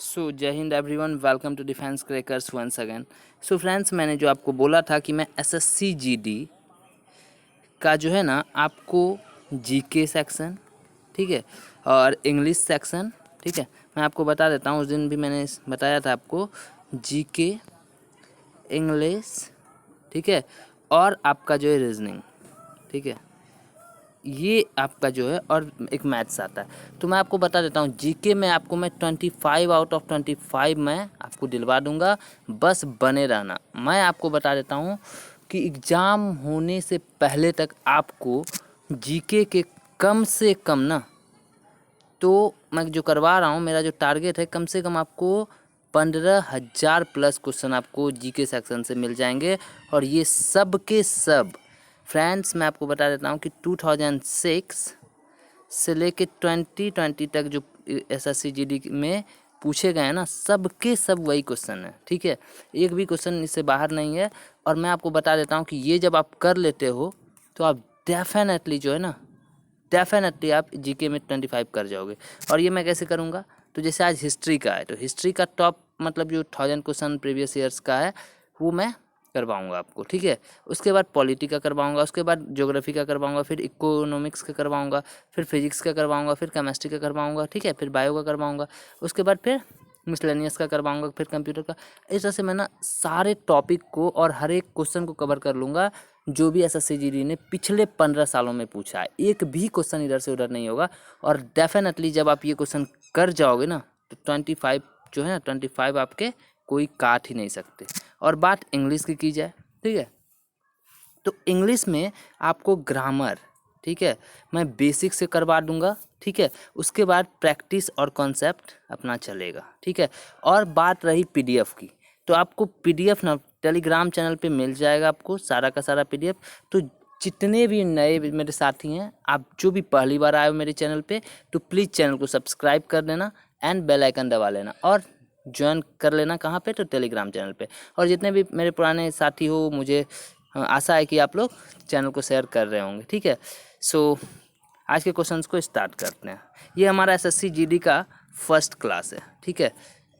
So Jai Hind everyone, welcome to Defence Crackers once again. So friends, मैंने जो आपको बोला था कि मैं एसएससी जीडी का जो है ना आपको जीके सेक्शन, ठीक है, और इंग्लिश सेक्शन, ठीक है, मैं आपको बता देता हूँ। उस दिन भी मैंने बताया था आपको जीके, इंग्लिश, ठीक है, और आपका जो है रीजनिंग, ठीक है, ये आपका जो है, और एक मैथ्स आता है। तो मैं आपको बता देता हूँ, जीके में आपको मैं 25 आउट ऑफ 25 मैं आपको दिलवा दूंगा, बस बने रहना। मैं आपको बता देता हूँ कि एग्ज़ाम होने से पहले तक आपको जीके के कम से कम ना, तो मैं जो करवा रहा हूँ, मेरा जो टारगेट है, कम से कम आपको 15,000 प्लस क्वेश्चन आपको जीके सेक्शन से मिल जाएंगे। और ये सब के सब फ्रेंड्स, मैं आपको बता देता हूँ कि 2006 से लेके 2020 तक जो एसएससी जीडी में पूछे गए हैं ना, सब के सब वही क्वेश्चन है, ठीक है, एक भी क्वेश्चन इससे बाहर नहीं है। और मैं आपको बता देता हूँ कि ये जब आप कर लेते हो तो आप डेफिनेटली जो है ना, डेफिनेटली आप जीके में 25 कर जाओगे। और ये मैं कैसे करूँगा, तो जैसे आज हिस्ट्री का है, तो हिस्ट्री का टॉप मतलब जो 1000 क्वेश्चन प्रीवियस ईयर्स का है वो मैं करवाऊंगा आपको, ठीक है। उसके बाद पॉलिटी का करवाऊंगा, उसके बाद ज्योग्राफी का करवाऊंगा, फिर इकोनॉमिक्स का करवाऊंगा, फिर फिजिक्स का करवाऊंगा, फिर केमिस्ट्री का करवाऊंगा, ठीक है, फिर बायो का करवाऊंगा, उसके बाद फिर मिसलेनियस का करवाऊंगा, फिर कंप्यूटर का। इस तरह से मैं ना सारे टॉपिक को और हर एक क्वेश्चन को कवर कर लूँगा जो भी एसएससी जीडी ने पिछले 15 सालों में पूछा है। एक भी क्वेश्चन इधर से उधर नहीं होगा। और डेफिनेटली जब आप ये क्वेश्चन कर जाओगे ना, तो 25 जो है ना, 25 आपके कोई काट ही नहीं सकते। और बात इंग्लिश की जाए, ठीक है, तो इंग्लिश में आपको ग्रामर, ठीक है, मैं बेसिक से करवा दूंगा, ठीक है, उसके बाद प्रैक्टिस और कॉन्सेप्ट अपना चलेगा, ठीक है। और बात रही पीडीएफ की, तो आपको पीडीएफ ना टेलीग्राम चैनल पे मिल जाएगा, आपको सारा का सारा पीडीएफ। तो जितने भी नए मेरे साथी हैं, आप जो भी पहली बार आए हो मेरे चैनल पे, तो प्लीज़ चैनल को सब्सक्राइब कर देना एंड बेल आइकन दबा लेना और ज्वाइन कर लेना। कहाँ पे, तो टेलीग्राम चैनल पे। और जितने भी मेरे पुराने साथी हो, मुझे आशा है कि आप लोग चैनल को शेयर कर रहे होंगे, ठीक है। सो आज के क्वेश्चंस को स्टार्ट करते हैं। ये हमारा एसएससी जीडी का फर्स्ट क्लास है, ठीक है,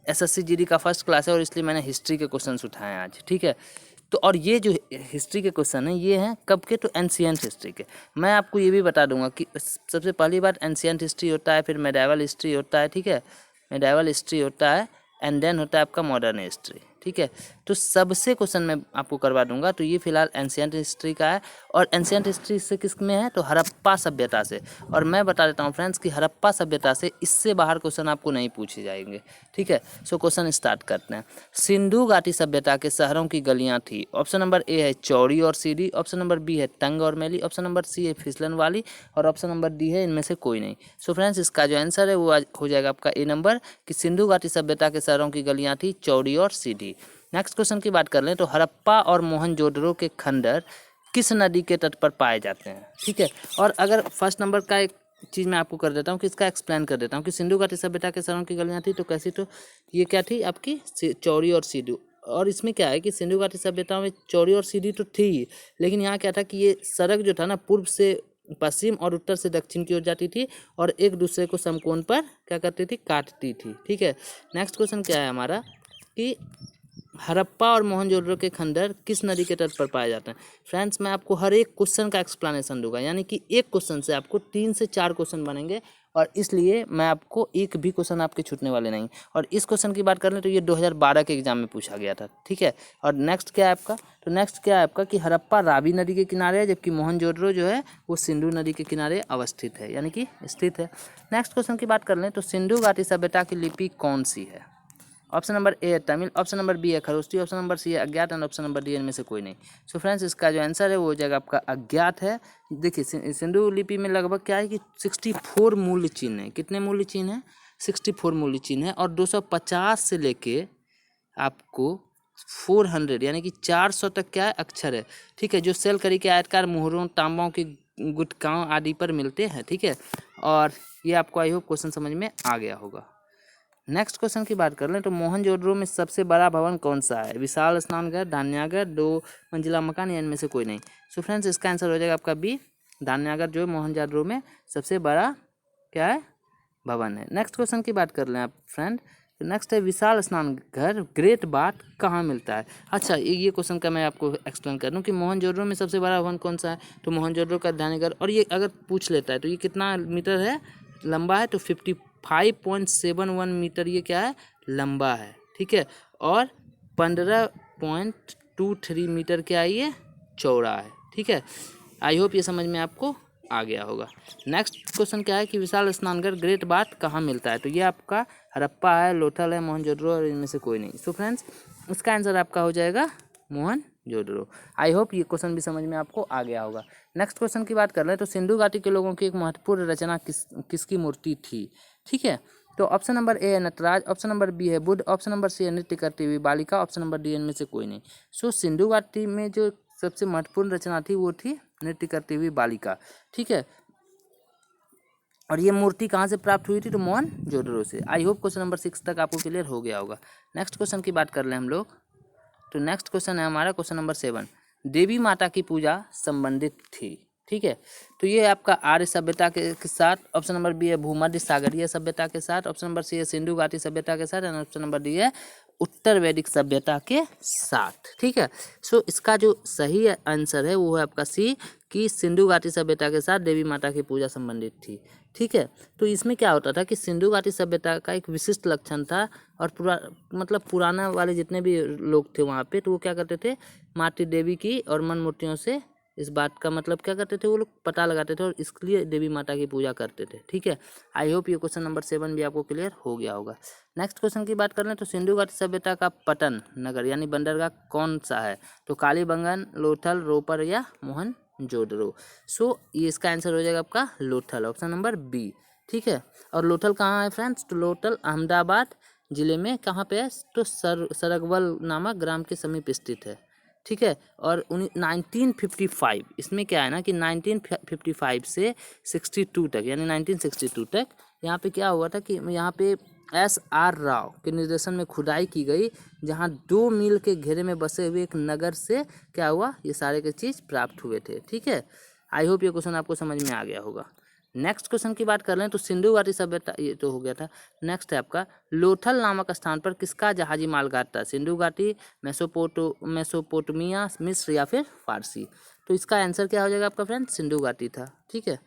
एसएससी जीडी का फर्स्ट क्लास है, और इसलिए मैंने हिस्ट्री के क्वेश्चंस उठाए हैं आज, ठीक है। तो और ये जो हिस्ट्री के क्वेश्चन हैं, ये हैं कब के, तो एंशियंट हिस्ट्री के। मैं आपको ये भी बता दूंगा कि सबसे पहली बात एंशियंट हिस्ट्री होता है, फिर मेडाइवल हिस्ट्री होता है, ठीक है, मेडाइवल हिस्ट्री होता है, एंड देन होता है आपका मॉडर्न हिस्ट्री, ठीक है। तो सबसे क्वेश्चन मैं आपको करवा दूंगा। तो ये फिलहाल एंशियंट हिस्ट्री का है, और एंशियंट हिस्ट्री से किस में है, तो हड़प्पा सभ्यता से। और मैं बता देता हूँ फ्रेंड्स कि हड़प्पा सभ्यता से इससे बाहर क्वेश्चन आपको नहीं पूछे जाएंगे, ठीक है। सो क्वेश्चन स्टार्ट करते हैं। सिंधु घाटी सभ्यता के शहरों की गलियाँ थी। ऑप्शन नंबर ए है चौड़ी और सीधी, ऑप्शन नंबर बी है तंग और मैली, ऑप्शन नंबर सी है फिसलन वाली, और ऑप्शन नंबर डी है इनमें से कोई नहीं। सो फ्रेंड्स, इसका जो आंसर है वो हो जाएगा आपका ए नंबर, कि सिंधु घाटी सभ्यता के शहरों की गलियाँ थी चौड़ी और सीधी। नेक्स्ट क्वेश्चन की बात कर लें, तो हड़प्पा और मोहनजोदड़ो के खंडर किस नदी के तट पर पाए जाते हैं, ठीक है। और अगर फर्स्ट नंबर का एक चीज़ मैं आपको कर देता हूँ कि इसका एक्सप्लेन कर देता हूँ कि सिंधु घाटी सभ्यता के शहरों की गलियाँ थी, तो कैसी, तो ये क्या थी आपकी चौड़ी और सीधी। और इसमें क्या है कि सिंधु घाटी सभ्यता में चौड़ी और सीधी तो थी ही, लेकिन यहाँ क्या था कि ये सड़क जो था ना, पूर्व से पश्चिम और उत्तर से दक्षिण की ओर जाती थी, और एक दूसरे को समकोण पर क्या करती थी, काटती थी, ठीक है। नेक्स्ट क्वेश्चन क्या है हमारा, कि हड़प्पा और मोहनजोदड़ो के खंडर किस नदी के तट पर पाए जाते हैं। फ्रेंड्स, मैं आपको हर एक क्वेश्चन का एक्सप्लेनेशन दूंगा, यानी कि एक क्वेश्चन से आपको 3 से 4 क्वेश्चन बनेंगे, और इसलिए मैं आपको एक भी क्वेश्चन आपके छूटने वाले नहीं। और इस क्वेश्चन की बात कर लें तो ये 2012 के एग्जाम में पूछा गया था, ठीक है। और नेक्स्ट क्या है आपका, तो नेक्स्ट क्या है आपका कि हड़प्पा रावी नदी के किनारे है, जबकि मोहनजोदड़ो जो है वो सिंधु नदी के किनारे अवस्थित है, यानी कि स्थित है। नेक्स्ट क्वेश्चन की बात कर लें, तो सिंधु घाटी सभ्यता की लिपि कौन सी है। ऑप्शन नंबर ए है तमिल, ऑप्शन नंबर बी है खरोष्टी, ऑप्शन नंबर सी है अज्ञात, एंड ऑप्शन नंबर डी इनमें से कोई नहीं। सो फ्रेंड्स, इसका जो आंसर है वो हो जाएगा आपका अज्ञात है। देखिए, सिंधु लिपि में लगभग क्या है कि 64 मूल्य चिन्ह है। कितने मूल्य चिन्ह है, 64 मूल्य चिन्ह है, और 250 से लेके आपको 400 यानी कि 400 तक क्या है, अक्षर है, ठीक है, जो सेल करी के आयतकार मोहरों, तांबाओं की गुटकाओं आदि पर मिलते हैं, ठीक है। और ये आपको आई होप क्वेश्चन समझ में आ गया होगा। नेक्स्ट क्वेश्चन की बात कर लें, तो मोहनजोदड़ो में सबसे बड़ा भवन कौन सा है, विशाल स्नानघर, धान्यागार, 2 मंजिला मकान, या इनमें से कोई नहीं। सो फ्रेंड्स, इसका आंसर हो जाएगा आपका बी, धान्यागार जो है मोहनजोदड़ो में सबसे बड़ा क्या है, भवन है। नेक्स्ट क्वेश्चन की बात कर लें आप फ्रेंड, नेक्स्ट है विशाल स्नान घर ग्रेट बाथ कहाँ मिलता है। अच्छा, ये क्वेश्चन का मैं आपको एक्सप्लेन कर दूं कि मोहनजोदड़ो में सबसे बड़ा वन कौन सा है, तो मोहनजोदड़ो का ध्यानीघर। और ये अगर पूछ लेता है तो ये कितना मीटर है लंबा है, तो 55.71 मीटर ये क्या है लंबा है, ठीक है। और 15.23 मीटर क्या है ये चौड़ा है, ठीक है। आई होप ये समझ में आपको आ गया होगा। नेक्स्ट क्वेश्चन क्या है कि विशाल स्नानघर ग्रेट बाथ कहाँ मिलता है, तो ये आपका हड़प्पा है, लोथल है, मोहनजोदड़ो और इनमें से कोई नहीं। सो फ्रेंड्स इसका आंसर आपका हो जाएगा मोहनजोदड़ो। आई होप ये क्वेश्चन भी समझ में आपको आ गया होगा। नेक्स्ट क्वेश्चन की बात कर रहे हैं तो सिंधु घाटी के लोगों की एक महत्वपूर्ण रचना किसकी मूर्ति थी, ठीक है। तो ऑप्शन नंबर ए है नटराज, ऑप्शन नंबर बी है बुद्ध, ऑप्शन नंबर सी है नृत्य करती हुई बालिका, ऑप्शन नंबर डी इनमें से कोई नहीं। सो सिंधु घाटी में जो सबसे महत्वपूर्ण रचना थी वो थी नृत्य करती हुई बालिका, ठीक है। और ये मूर्ति कहाँ से प्राप्त हुई थी, तो मोहनजोदड़ो से। आई होप क्वेश्चन नंबर 6 तक आपको क्लियर हो गया होगा। नेक्स्ट क्वेश्चन की बात कर लें हम लोग, तो नेक्स्ट क्वेश्चन है हमारा क्वेश्चन नंबर 7। देवी माता की पूजा संबंधित थी, ठीक है। तो ये आपका आर्य सभ्यता के साथ, ऑप्शन नंबर बी है भूमध्य सागरीय सभ्यता के साथ, ऑप्शन नंबर सी है सिंधु घाटी सभ्यता के साथ, एंड ऑप्शन नंबर डी है उत्तर वैदिक सभ्यता के साथ, ठीक है। सो इसका जो सही आंसर है वो है आपका सी कि सिंधु घाटी सभ्यता के साथ देवी माता की पूजा संबंधित थी, ठीक है। तो इसमें क्या होता था कि सिंधु घाटी सभ्यता का एक विशिष्ट लक्षण था, और पुराना वाले जितने भी लोग थे वहाँ पे, तो वो क्या करते थे माटी देवी की और मन मूर्तियों से इस बात का मतलब क्या करते थे वो लोग पता लगाते थे, और इसलिए देवी माता की पूजा करते थे, ठीक है। आई होप ये क्वेश्चन नंबर 7 भी आपको क्लियर हो गया होगा। नेक्स्ट क्वेश्चन की बात करें तो सिंधु घाटी सभ्यता का पतन नगर यानी बंदरगाह कौन सा है, तो कालीबंगन, लोथल, रोपर या मोहनजोदड़ो। सो ये इसका आंसर हो जाएगा आपका लोथल, ऑप्शन नंबर बी, ठीक है। और लोथल कहाँ है फ्रेंड्स, तो लोथल अहमदाबाद जिले में कहाँ पे है, तो सरगवल नामक ग्राम के समीप स्थित है, ठीक है। और 1955 इसमें क्या है ना कि 1955 से 62 तक यानी 1962 तक यहाँ पे क्या हुआ था कि यहाँ पे SR राव के निर्देशन में खुदाई की गई, जहाँ 2 मील के घेरे में बसे हुए एक नगर से क्या हुआ ये सारे के चीज़ प्राप्त हुए थे, ठीक है। आई होप ये क्वेश्चन आपको समझ में आ गया होगा। नेक्स्ट क्वेश्चन की बात कर रहे हैं तो सिंधु घाटी सभ्यता ये तो हो गया था। नेक्स्ट है आपका लोथल नामक स्थान पर किसका जहाजी मालगार था, सिंधु घाटी, मेसोपोटामिया, मिस्र या फिर फारसी। तो इसका आंसर क्या हो जाएगा आपका फ्रेंड, सिंधु घाटी था, ठीक है।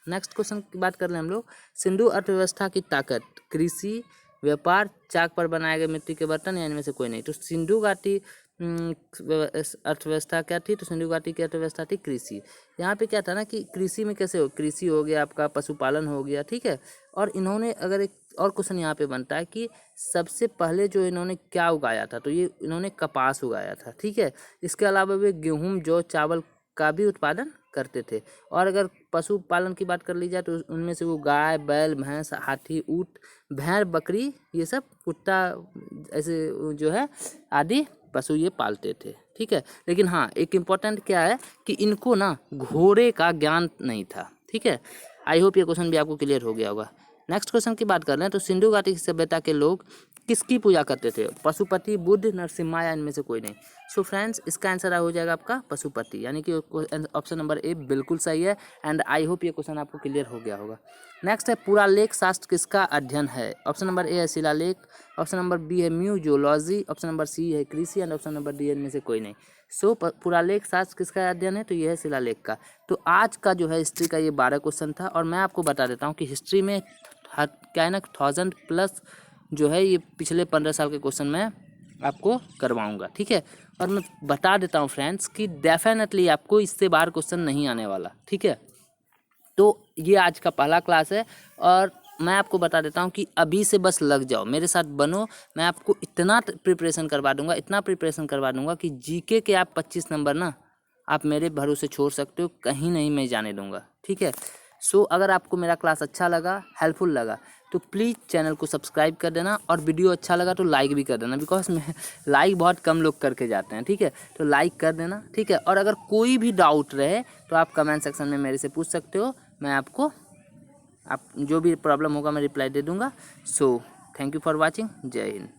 नेक्स्ट क्वेश्चन की बात कर रहे हैं हम लोग, सिंधु अर्थव्यवस्था की ताकत कृषि, व्यापार, चाक पर बनाए गए मिट्टी के बर्तन या इनमें से कोई नहीं। तो सिंधु घाटी अर्थव्यवस्था क्या थी, तो सिंधु घाटी की अर्थव्यवस्था थी कृषि। यहाँ पे क्या था ना कि कृषि में कैसे हो, कृषि हो गया आपका, पशुपालन हो गया, ठीक है। और इन्होंने अगर एक और क्वेश्चन यहाँ पे बनता है कि सबसे पहले जो इन्होंने क्या उगाया था, तो ये इन्होंने कपास उगाया था, ठीक है। इसके अलावा वे गेहूँ, जौ, चावल का भी उत्पादन करते थे। और अगर पशुपालन की बात कर ली जाए तो उनमें से वो गाय, बैल, भैंस, हाथी, ऊँट, भेड़, बकरी, ये सब कुत्ता ऐसे जो है आदि पशु ये पालते थे, ठीक है। लेकिन हाँ एक इम्पॉर्टेंट क्या है कि इनको ना घोड़े का ज्ञान नहीं था, ठीक है। आई होप ये क्वेश्चन भी आपको क्लियर हो गया होगा। नेक्स्ट क्वेश्चन की बात कर रहे हैं तो सिंधु घाटी की सभ्यता के लोग किसकी पूजा करते थे, पशुपति, बुद्ध, नरसिम्हा या इनमें से कोई नहीं। सो फ्रेंड्स इसका आंसर हो जाएगा आपका पशुपति, यानी कि ऑप्शन नंबर ए बिल्कुल सही है। एंड आई होप ये क्वेश्चन आपको क्लियर हो गया होगा। नेक्स्ट है पुरालेख शास्त्र किसका अध्ययन है, ऑप्शन नंबर ए है शिलालेख, ऑप्शन नंबर बी है म्यूजियोलॉजी, ऑप्शन नंबर सी है कृषि एंड ऑप्शन नंबर डी इनमें से कोई नहीं। सो पुरालेख शास्त्र किसका अध्ययन है, तो ये है शिलालेख का। तो आज का जो है हिस्ट्री का ये 12 क्वेश्चन था, और मैं आपको बता देता हूँ कि हिस्ट्री में क्या है ना 1000+ जो है ये पिछले 15 साल के क्वेश्चन मैं आपको करवाऊंगा, ठीक है। और मैं बता देता हूँ फ्रेंड्स कि डेफिनेटली आपको इससे बाहर क्वेश्चन नहीं आने वाला, ठीक है। तो ये आज का पहला क्लास है, और मैं आपको बता देता हूँ कि अभी से बस लग जाओ, मेरे साथ बनो। मैं आपको इतना प्रिपरेशन करवा दूंगा, इतना प्रिपरेशन करवा दूंगा कि जीके के आप 25 नंबर ना आप मेरे भरोसे छोड़ सकते हो, कहीं नहीं मैं जाने दूंगा, ठीक है। सो अगर आपको मेरा क्लास अच्छा लगा, हेल्पफुल लगा, तो प्लीज़ चैनल को सब्सक्राइब कर देना, और वीडियो अच्छा लगा तो लाइक भी कर देना, बिकॉज मैं लाइक बहुत कम लोग करके जाते हैं, ठीक है। तो लाइक कर देना, ठीक है। और अगर कोई भी डाउट रहे तो आप कमेंट सेक्शन में मेरे से पूछ सकते हो, मैं आपको जो भी प्रॉब्लम होगा मैं रिप्लाई दे दूँगा। So thank you for watching, जय हिंद।